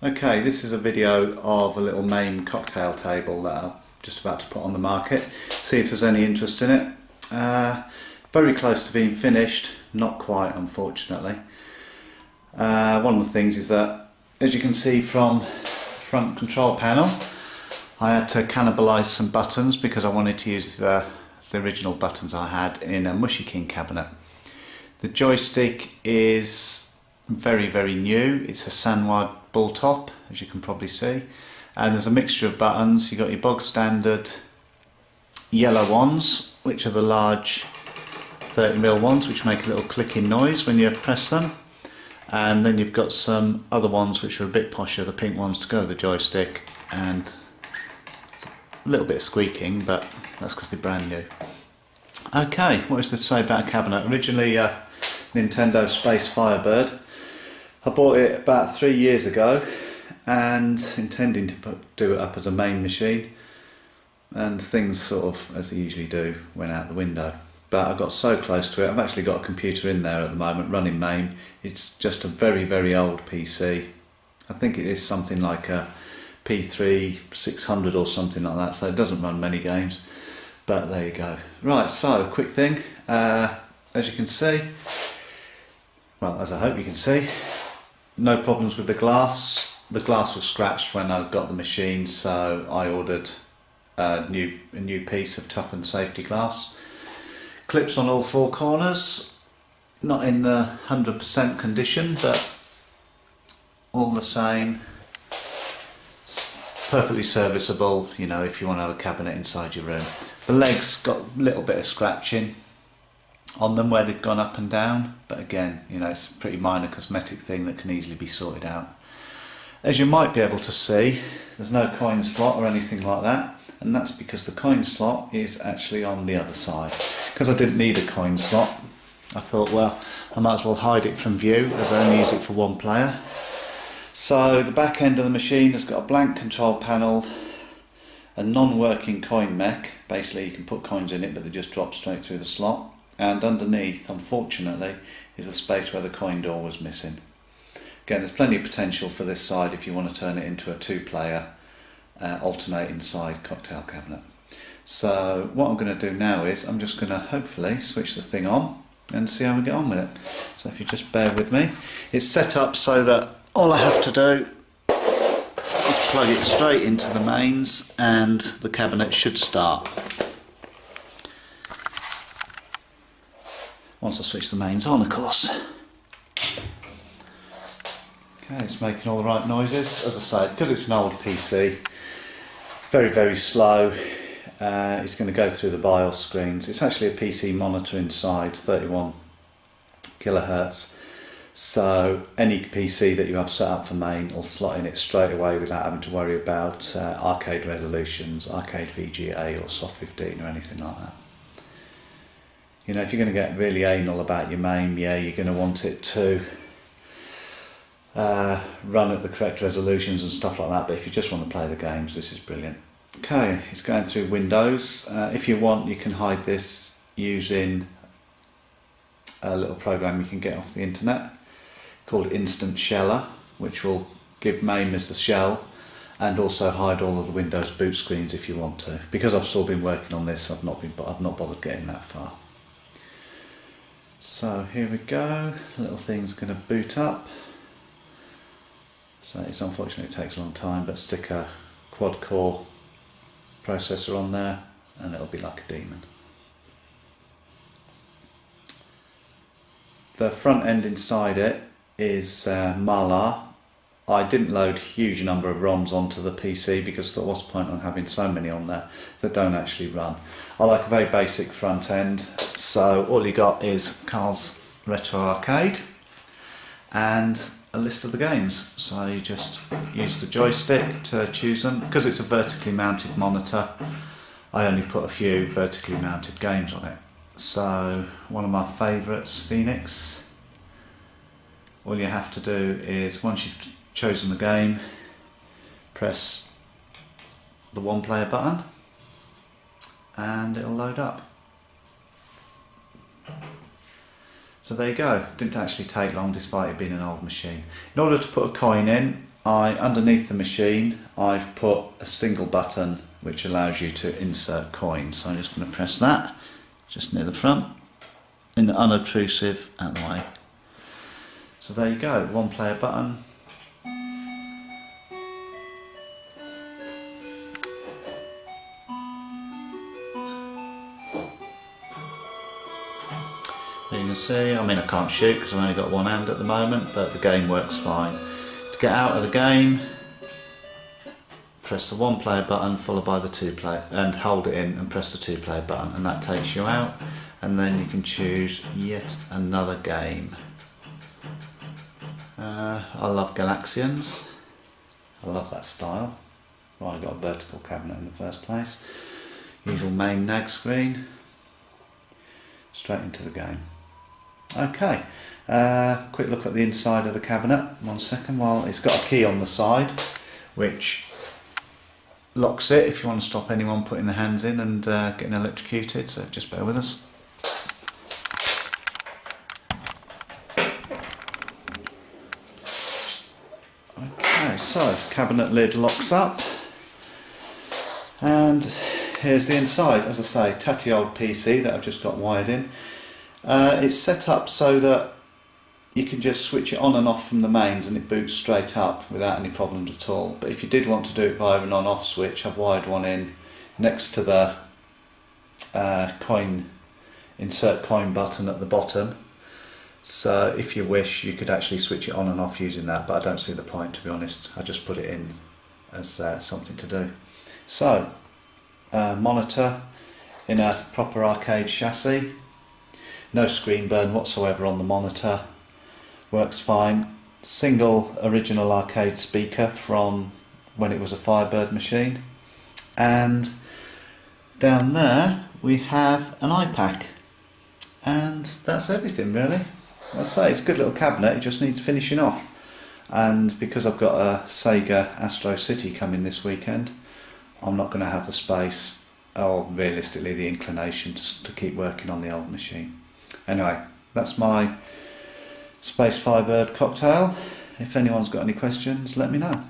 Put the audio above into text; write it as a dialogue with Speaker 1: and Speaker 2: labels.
Speaker 1: Okay, this is a video of a little Mame cocktail table that I'm just about to put on the market. See if there's any interest in it. Very close to being finished, not quite unfortunately. One of the things is that, as you can see from the front control panel, I had to cannibalise some buttons because I wanted to use the original buttons I had in a Mushy King cabinet. The joystick is very new. It's a Sanwa bull top, as you can probably see, and there's a mixture of buttons. You've got your bog standard yellow ones, which are the large 30mm ones, which make a little clicking noise when you press them, and then you've got some other ones which are a bit posher, the pink ones to go with the joystick, and a little bit of squeaking, but that's because they're brand new. Okay, what is there to say about a cabinet? Originally Nintendo Space Firebird. I bought it about 3 years ago and intending to do it up as a Mame machine, and things sort of, as they usually do, went out the window. But I got so close to it. I've actually got a computer in there at the moment running Mame. It's just a very old PC. I think it is something like a P3 600 or something like that, so it doesn't run many games, but there you go. Right, so quick thing, as you can see, well, as I hope you can see, no problems with the glass. The glass was scratched when I got the machine, so I ordered a new piece of toughened safety glass. Clips on all four corners, not in the 100% condition, but all the same, perfectly serviceable, you know, if you want to have a cabinet inside your room. The legs got a little bit of scratching on them where they've gone up and down, but again, you know, it's a pretty minor cosmetic thing that can easily be sorted out. As you might be able to see, there's no coin slot or anything like that, and that's because the coin slot is actually on the other side. Because I didn't need a coin slot, I thought, well, I might as well hide it from view as I only use it for one player. So the back end of the machine has got a blank control panel, a non-working coin mech. Basically you can put coins in it but they just drop straight through the slot, and underneath, unfortunately, is a space where the coin door was missing. Again, there's plenty of potential for this side if you want to turn it into a two-player alternating side cocktail cabinet. So what I'm going to do now is I'm just going to hopefully switch the thing on and see how we get on with it. So if you just bear with me, it's set up so that all I have to do is plug it straight into the mains and the cabinet should start. Once I switch the mains on, of course. Okay, it's making all the right noises. As I say, because it's an old PC, very slow. It's going to go through the BIOS screens. It's actually a PC monitor inside, 31 kilohertz. So any PC that you have set up for Mame will slot in it straight away without having to worry about arcade resolutions, arcade VGA or soft 15 or anything like that. You know, if you're going to get really anal about your Mame, yeah, you're going to want it to run at the correct resolutions and stuff like that, but if you just want to play the games, this is brilliant. Okay, it's going through Windows. If you want, you can hide this using a little program you can get off the internet called Instant Sheller, which will give Mame as the shell and also hide all of the Windows boot screens if you want to. Because I've still been working on this, I've not bothered getting that far. So here we go, the little thing's going to boot up. So it's unfortunately it takes a long time, but stick a quad core processor on there and it'll be like a demon. The front end inside it is Mala. I didn't load a huge number of ROMs onto the PC because there was a point on having so many on there that don't actually run. I like a very basic front end, so all you got is Carl's Retro Arcade and a list of the games. So you just use the joystick to choose them. Because it's a vertically mounted monitor, I only put a few vertically mounted games on it. So one of my favourites, Phoenix. All you have to do is, once you've chosen the game, press the one player button and it'll load up. So there you go, didn't actually take long despite it being an old machine. In order to put a coin in, underneath the machine I've put a single button which allows you to insert coins. So I'm just going to press that just near the front, in the unobtrusive out the way. So there you go, one player button. You can see, I mean, I can't shoot because I've only got one hand at the moment, but the game works fine. To get out of the game, press the one player button followed by the two player, and hold it in and press the two player button, and that takes you out, and then you can choose yet another game. I love Galaxians. I love that style. Well, I got a vertical cabinet in the first place. Usual main nag screen. Straight into the game. Okay, quick look at the inside of the cabinet. 1 second. Well, it's got a key on the side which locks it if you want to stop anyone putting their hands in and getting electrocuted, so just bear with us. Okay, so cabinet lid locks up, and here's the inside. As I say, tatty old PC that I've just got wired in. It's set up so that you can just switch it on and off from the mains and it boots straight up without any problems at all. But if you did want to do it via an on-off switch, I've wired one in next to the insert coin button at the bottom. So if you wish, you could actually switch it on and off using that, but I don't see the point, to be honest. I just put it in as something to do. So, monitor in a proper arcade chassis. No screen burn whatsoever on the monitor. Works fine. Single original arcade speaker from when it was a Firebird machine. And down there we have an iPack. And that's everything really. I'd say it's a good little cabinet, it just needs finishing off. And because I've got a Sega Astro City coming this weekend, I'm not going to have the space or realistically the inclination to keep working on the old machine. Anyway, that's my Space Firebird cocktail. If anyone's got any questions, let me know.